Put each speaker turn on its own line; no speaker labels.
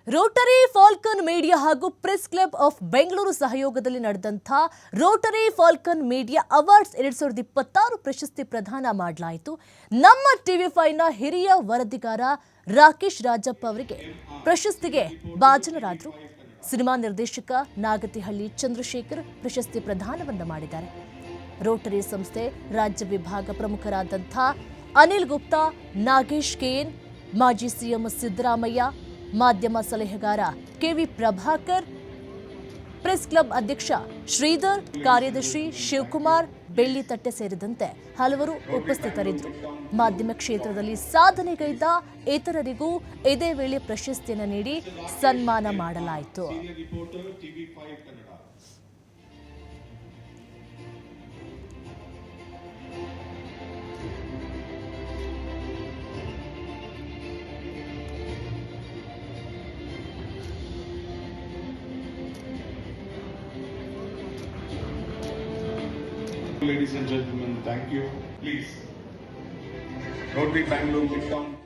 Rotary Falcon media ಹಾಗೂ press club of Bengaluru ಸಹಯೋಗದಲ್ಲಿ ನಡೆದಂಥ ರೋಟರಿ ಫಾಲ್ಕನ್ ಮೀಡಿಯಾ ಅವಾರ್ಡ್ಸ್ 2026 ಪ್ರಶಸ್ತಿ ಪ್ರದಾನ ಮಾಡಲಾಯಿತು. ನಮ್ಮ ಟಿವಿ5ನ ಹಿರಿಯ ವರದಿಗಾರ ರಾಕೇಶ್ ರಾಜಪ್ಪ ಅವರಿಗೆ ಪ್ರಶಸ್ತಿಗೆ ಭಾಜನರಾದರು. ಸಿನಿಮಾ ನಿರ್ದೇಶಕ ನಾಗತಿಹಳ್ಳಿ ಚಂದ್ರಶೇಖರ್ ಪ್ರಶಸ್ತಿ ಪ್ರದಾನವನ್ನು ಮಾಡಿದ್ದಾರೆ. ರೋಟರಿ ಸಂಸ್ಥೆ ರಾಜ್ಯ ವಿಭಾಗ ಪ್ರಮುಖರಾದಂಥ ಅನಿಲ್ ಗುಪ್ತಾ, ನಾಗೇಶ್ ಕೆಎನ್, ಮಾಜಿ ಸಿಎಂ ಸಿದ್ದರಾಮಯ್ಯ, ಮಾಧ್ಯಮ ಸಲಹೆಗಾರ ಕೆವಿ ಪ್ರಭಾಕರ್, ಪ್ರೆಸ್ ಕ್ಲಬ್ ಅಧ್ಯಕ್ಷ ಶ್ರೀಧರ್, ಕಾರ್ಯದರ್ಶಿ ಶಿವಕುಮಾರ್, ಬೆಳ್ಳಿತಟ್ಟೆ ಸೇರಿದಂತೆ ಹಲವರು ಉಪಸ್ಥಿತರಿದ್ದರು. ಮಾಧ್ಯಮ ಕ್ಷೇತ್ರದಲ್ಲಿ ಸಾಧನೆಗೈದ ಇತರರಿಗೂ ಇದೇ ವೇಳೆ ಪ್ರಶಸ್ತಿಯನ್ನು ನೀಡಿ ಸನ್ಮಾನ ಮಾಡಲಾಯಿತು.
Ladies and gentlemen, thank you. Please, Rotary Bangalore, Midtown.